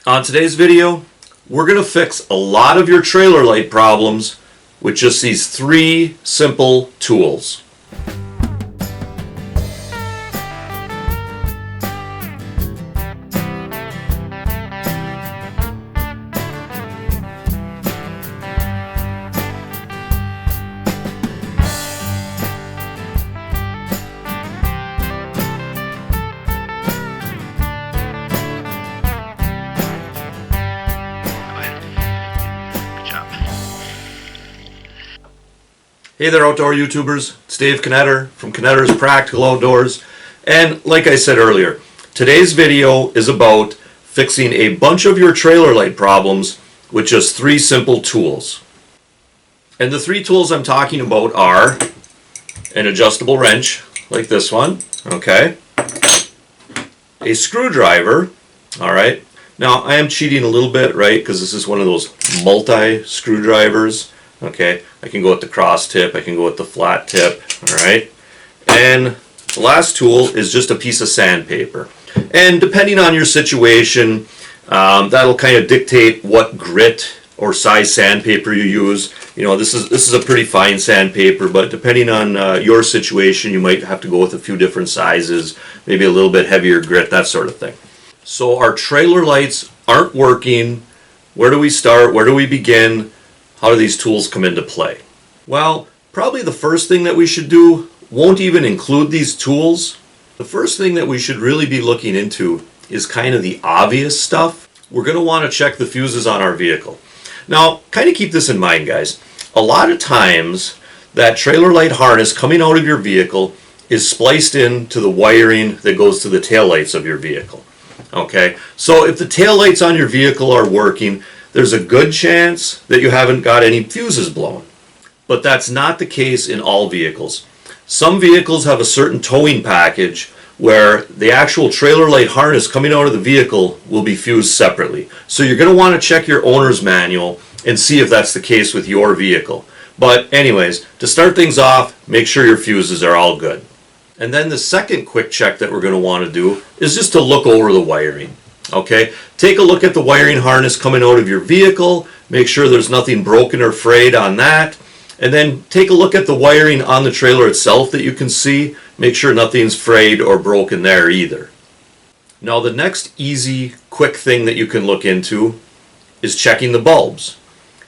On today's video, we're going to fix a lot of your trailer light problems with just these 3 simple tools. Hey there, outdoor YouTubers. It's Dave Knetter from Knetter's Practical Outdoors. And like I said earlier, today's video is about fixing a bunch of your trailer light problems with just 3 simple tools. And the 3 tools I'm talking about are an adjustable wrench, like this one, okay? A screwdriver, alright? Now, I am cheating a little bit, right? Because this is one of those multi-screwdrivers. Okay, I can go with the cross tip, I can go with the flat tip, alright? And the last tool is just a piece of sandpaper. And depending on your situation, that'll kind of dictate what grit or size sandpaper you use. You know, this is a pretty fine sandpaper, but depending on your situation, you might have to go with a few different sizes, maybe a little bit heavier grit, that sort of thing. So our trailer lights aren't working. Where do we start? Where do we begin? How do these tools come into play? Well, probably the first thing that we should do won't even include these tools. The first thing that we should really be looking into is kind of the obvious stuff. We're going to want to check the fuses on our vehicle. Now, kind of keep this in mind, guys. A lot of times, that trailer light harness coming out of your vehicle is spliced into the wiring that goes to the taillights of your vehicle. Okay, so if the taillights on your vehicle are working, there's a good chance that you haven't got any fuses blown. But that's not the case in all vehicles. Some vehicles have a certain towing package where the actual trailer light harness coming out of the vehicle will be fused separately. So you're going to want to check your owner's manual and see if that's the case with your vehicle. But anyways, to start things off, make sure your fuses are all good. And then the second quick check that we're going to want to do is just to look over the wiring. Okay, take a look at the wiring harness coming out of your vehicle, make sure there's nothing broken or frayed on that, and then take a look at the wiring on the trailer itself that you can see, make sure nothing's frayed or broken there either. Now the next easy, quick thing that you can look into is checking the bulbs.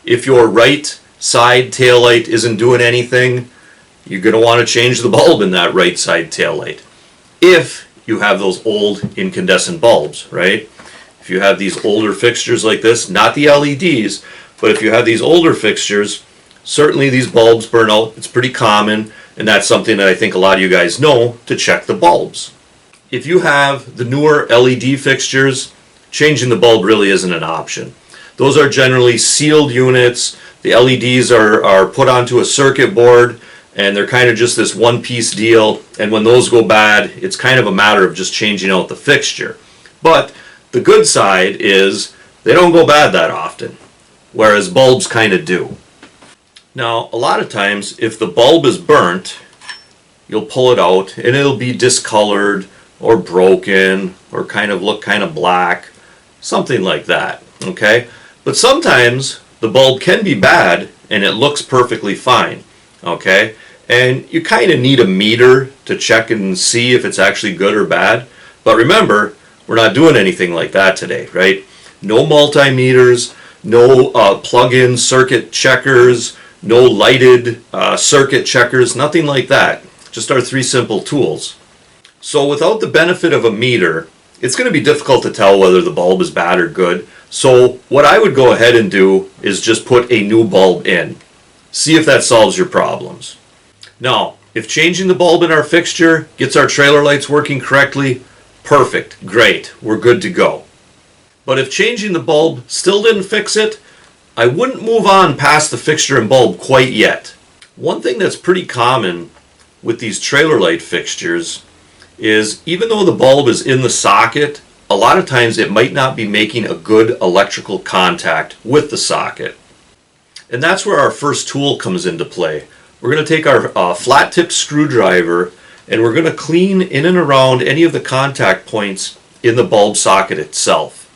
If your right side taillight isn't doing anything, you're going to want to change the bulb in that right side taillight. If you have those old incandescent bulbs, right? If you have these older fixtures like this, not the LEDs, but if you have these older fixtures, certainly these bulbs burn out. It's pretty common, and that's something that I think a lot of you guys know, to check the bulbs. If you have the newer LED fixtures, changing the bulb really isn't an option. Those are generally sealed units. The LEDs are put onto a circuit board, and they're kind of just this one-piece deal, and when those go bad, it's kind of a matter of just changing out the fixture. But the good side is they don't go bad that often, whereas bulbs kind of do. Now, a lot of times, if the bulb is burnt, you'll pull it out, and it'll be discolored or broken or kind of look kind of black, something like that, okay? But sometimes the bulb can be bad, and it looks perfectly fine. Okay, and you kind of need a meter to check and see if it's actually good or bad. But remember, we're not doing anything like that today, right? No multimeters, no plug-in circuit checkers, no lighted circuit checkers, nothing like that. Just our 3 simple tools. So without the benefit of a meter, it's going to be difficult to tell whether the bulb is bad or good. So what I would go ahead and do is just put a new bulb in. See if that solves your problems. Now, if changing the bulb in our fixture gets our trailer lights working correctly, perfect, great, we're good to go. But if changing the bulb still didn't fix it, I wouldn't move on past the fixture and bulb quite yet. One thing that's pretty common with these trailer light fixtures is even though the bulb is in the socket, a lot of times it might not be making a good electrical contact with the socket. And that's where our first tool comes into play. We're going to take our flat-tipped screwdriver and we're going to clean in and around any of the contact points in the bulb socket itself.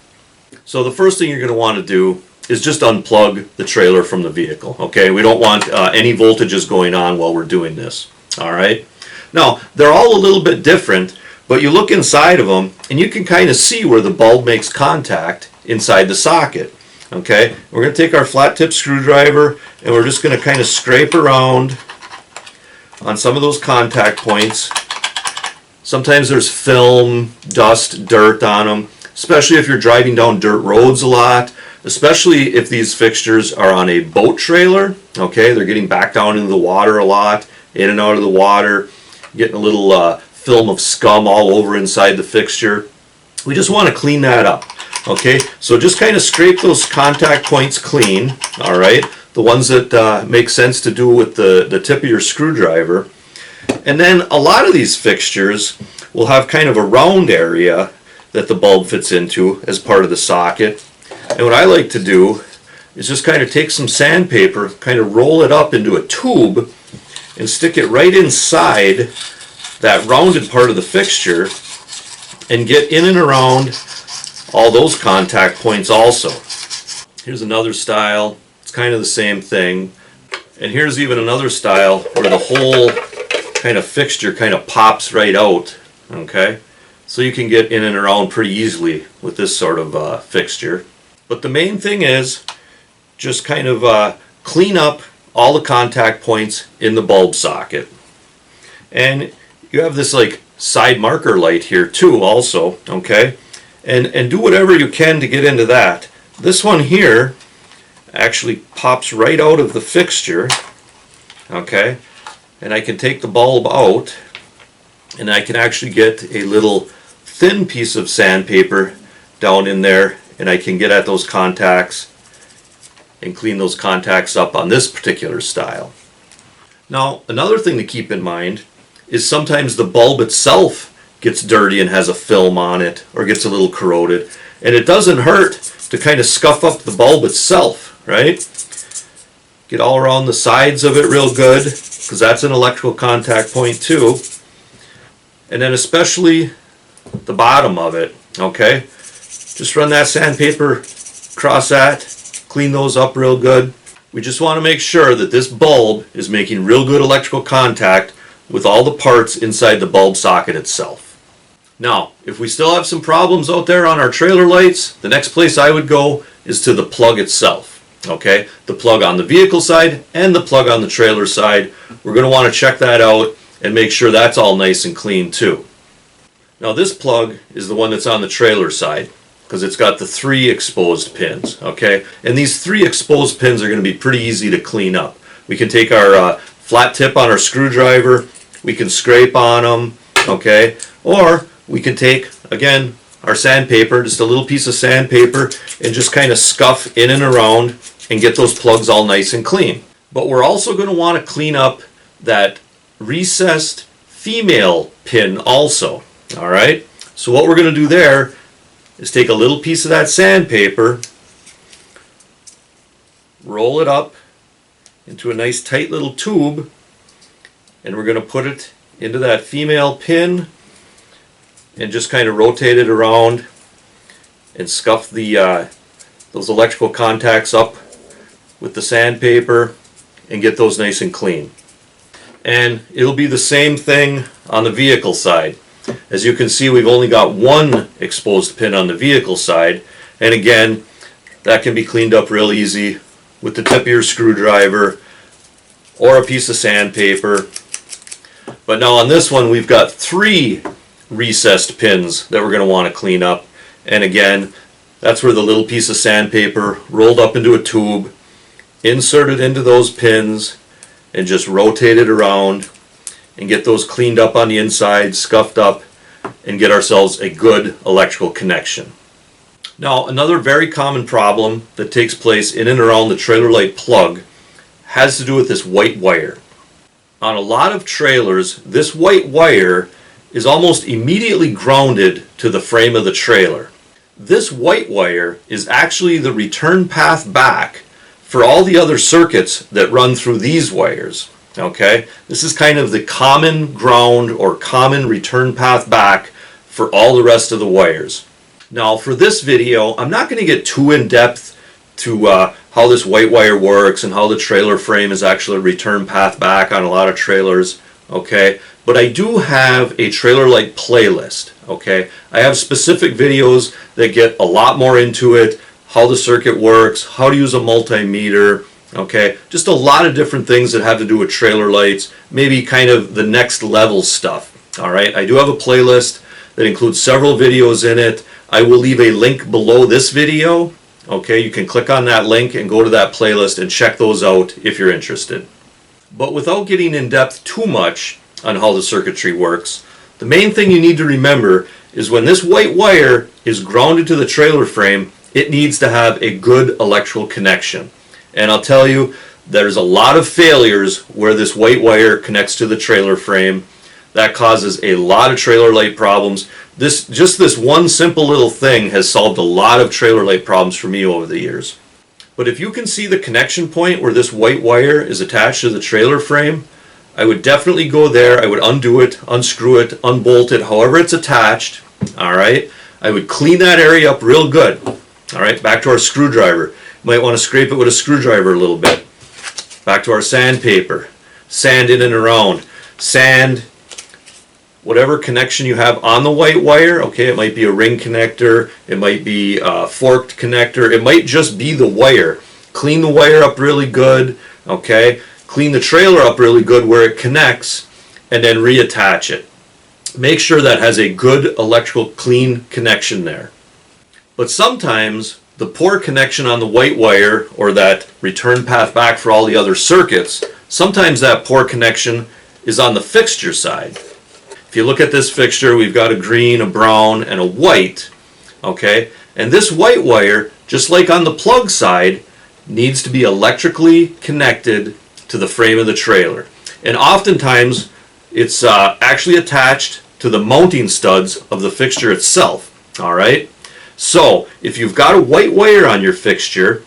So the first thing you're going to want to do is just unplug the trailer from the vehicle. Okay, we don't want any voltages going on while we're doing this. All right. Now they're all a little bit different, but you look inside of them and you can kind of see where the bulb makes contact inside the socket. Okay, we're going to take our flat tip screwdriver and we're just going to kind of scrape around on some of those contact points. Sometimes there's film, dust, dirt on them, especially if you're driving down dirt roads a lot, especially if these fixtures are on a boat trailer. Okay, they're getting back down into the water a lot, in and out of the water, getting a little film of scum all over inside the fixture. We just want to clean that up. Okay, so just kind of scrape those contact points clean, all right, the ones that make sense to do with the tip of your screwdriver. And then a lot of these fixtures will have kind of a round area that the bulb fits into as part of the socket. And what I like to do is just kind of take some sandpaper, kind of roll it up into a tube and stick it right inside that rounded part of the fixture and get in and around all those contact points also. Here's another style. It's kind of the same thing. And here's even another style where the whole kind of fixture kind of pops right out. Okay, so you can get in and around pretty easily with this sort of fixture. But the main thing is just kind of clean up all the contact points in the bulb socket. And you have this like side marker light here too also, okay? And do whatever you can to get into that. This one here actually pops right out of the fixture, okay? And I can take the bulb out and I can actually get a little thin piece of sandpaper down in there and I can get at those contacts and clean those contacts up on this particular style. Now, another thing to keep in mind is sometimes the bulb itself gets dirty and has a film on it or gets a little corroded, and it doesn't hurt to kind of scuff up the bulb itself, right? Get all around the sides of it real good, because that's an electrical contact point too. And then especially the bottom of it, okay? Just run that sandpaper across that, clean those up real good. We just want to make sure that this bulb is making real good electrical contact with all the parts inside the bulb socket itself. Now, if we still have some problems out there on our trailer lights, the next place I would go is to the plug itself. Okay, the plug on the vehicle side and the plug on the trailer side. We're going to want to check that out and make sure that's all nice and clean too. Now this plug is the one that's on the trailer side because it's got the 3 exposed pins. Okay, and these 3 exposed pins are going to be pretty easy to clean up. We can take our flat tip on our screwdriver, we can scrape on them, okay, or we can take, again, our sandpaper, just a little piece of sandpaper, and just kind of scuff in and around and get those plugs all nice and clean. But we're also going to want to clean up that recessed female pin also. All right, so what we're going to do there is take a little piece of that sandpaper, roll it up into a nice tight little tube, and we're going to put it into that female pin and just kind of rotate it around and scuff the those electrical contacts up with the sandpaper and get those nice and clean. And it'll be the same thing on the vehicle side. As you can see, we've only got 1 exposed pin on the vehicle side, and again, that can be cleaned up real easy with the tip of your screwdriver or a piece of sandpaper. But now on this one, we've got 3 recessed pins that we're going to want to clean up, and again, that's where the little piece of sandpaper rolled up into a tube, inserted into those pins, and just rotate it around and get those cleaned up on the inside, scuffed up, and get ourselves a good electrical connection. Now, another very common problem that takes place in and around the trailer light plug has to do with this white wire. On a lot of trailers, this white wire is almost immediately grounded to the frame of the trailer. This white wire is actually the return path back for all the other circuits that run through these wires. Okay, this is kind of the common ground or common return path back for all the rest of the wires. Now for this video, I'm not going to get too in depth to how this white wire works and how the trailer frame is actually a return path back on a lot of trailers, okay? But I do have a trailer light playlist, okay? I have specific videos that get a lot more into it, how the circuit works, how to use a multimeter, okay? Just a lot of different things that have to do with trailer lights, maybe kind of the next level stuff, all right? I do have a playlist that includes several videos in it. I will leave a link below this video. Okay, you can click on that link and go to that playlist and check those out if you're interested. But without getting in depth too much on how the circuitry works, the main thing you need to remember is when this white wire is grounded to the trailer frame, it needs to have a good electrical connection. And I'll tell you, there's a lot of failures where this white wire connects to the trailer frame. That causes a lot of trailer light problems. Just this one simple little thing has solved a lot of trailer light problems for me over the years. But if you can see the connection point where this white wire is attached to the trailer frame, I would definitely go there. I would undo it, unscrew it, unbolt it, however it's attached. All right. I would clean that area up real good. All right. Back to our screwdriver. You might want to scrape it with a screwdriver a little bit. Back to our sandpaper. Sand in and around. Sand whatever connection you have on the white wire. Okay, it might be a ring connector, it might be a forked connector, it might just be the wire. Clean the wire up really good, okay? Clean the trailer up really good where it connects, and then reattach it. Make sure that has a good electrical clean connection there. But sometimes the poor connection on the white wire, or that return path back for all the other circuits, sometimes that poor connection is on the fixture side. If you look at this fixture, we've got a green, a brown, and a white, okay? And this white wire, just like on the plug side, needs to be electrically connected to the frame of the trailer. And oftentimes, it's actually attached to the mounting studs of the fixture itself, all right? So, if you've got a white wire on your fixture,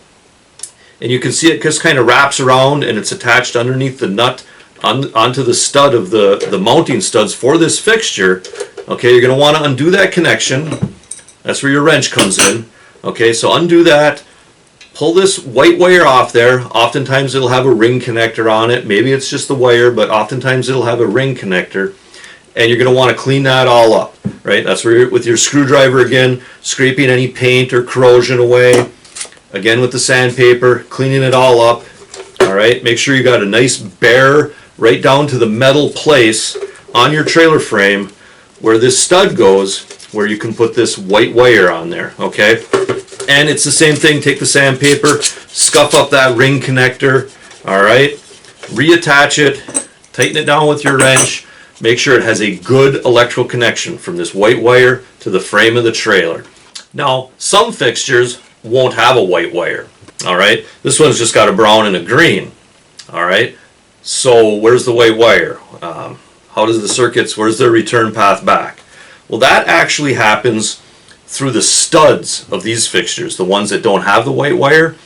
and you can see it just kind of wraps around and it's attached underneath the nut onto the stud of the mounting studs for this fixture, okay, you're going to want to undo that connection. That's where your wrench comes in. Okay, so undo that. Pull this white wire off there. Oftentimes it'll have a ring connector on it. Maybe it's just the wire, but oftentimes it'll have a ring connector. And you're going to want to clean that all up, right? That's where you're, with your screwdriver again, scraping any paint or corrosion away. Again with the sandpaper, cleaning it all up. All right, make sure you got a nice bare, right down to the metal place on your trailer frame where this stud goes, where you can put this white wire on there, okay? And it's the same thing, take the sandpaper, scuff up that ring connector, all right? Reattach it, tighten it down with your wrench, make sure it has a good electrical connection from this white wire to the frame of the trailer. Now, some fixtures won't have a white wire, all right? This one's just got a brown and a green, all right? So where's the white wire? How does the circuits, where's their return path back? Well, that actually happens through the studs of these fixtures, the ones that don't have the white wire.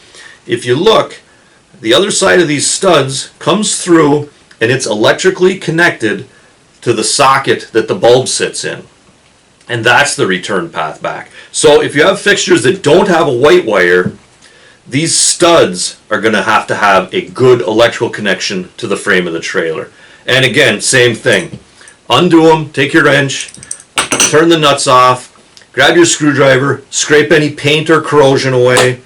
If you look, the other side of these studs comes through and it's electrically connected to the socket that the bulb sits in. And that's the return path back. So if you have fixtures that don't have a white wire, these studs are going to have a good electrical connection to the frame of the trailer. And again, same thing. Undo them, take your wrench, turn the nuts off, grab your screwdriver, scrape any paint or corrosion away,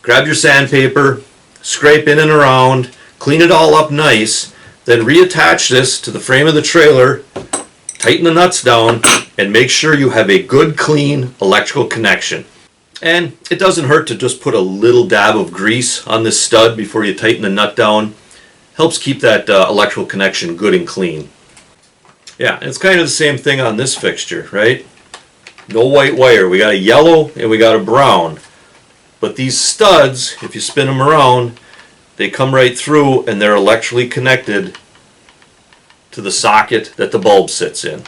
grab your sandpaper, scrape in and around, clean it all up nice, then reattach this to the frame of the trailer, tighten the nuts down, and make sure you have a good, clean electrical connection. And it doesn't hurt to just put a little dab of grease on this stud before you tighten the nut down. Helps keep that electrical connection good and clean. Yeah, and it's kind of the same thing on this fixture, right? No white wire. We got a yellow and we got a brown. But these studs, if you spin them around, they come right through and they're electrically connected to the socket that the bulb sits in.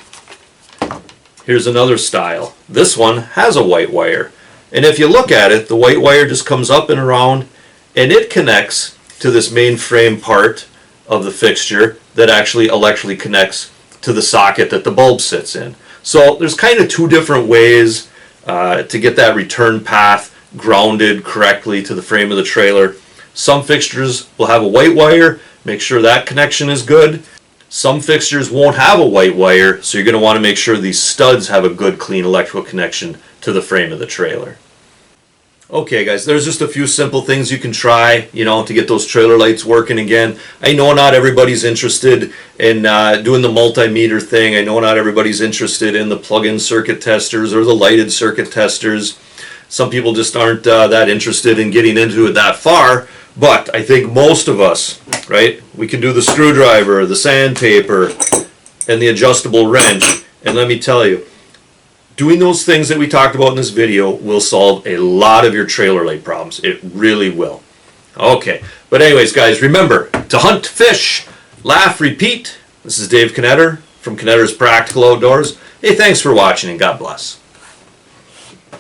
Here's another style. This one has a white wire. And if you look at it, the white wire just comes up and around and it connects to this main frame part of the fixture that actually electrically connects to the socket that the bulb sits in. So there's kind of two different ways to get that return path grounded correctly to the frame of the trailer. Some fixtures will have a white wire. Make sure that connection is good. Some fixtures won't have a white wire, so you're going to want to make sure these studs have a good clean electrical connection to the frame of the trailer. Okay guys, there's just a few simple things you can try, to get those trailer lights working again. I know not everybody's interested in doing the multimeter thing. I know not everybody's interested in the plug-in circuit testers or the lighted circuit testers. Some people just aren't that interested in getting into it that far, but I think most of us, right, we can do the screwdriver, the sandpaper, and the adjustable wrench. And let me tell you, doing those things that we talked about in this video will solve a lot of your trailer light problems. It really will. Okay, but anyways guys, remember to hunt, fish, laugh, repeat. This is Dave Knetter from Knetter's Practical Outdoors. Hey, thanks for watching and God bless.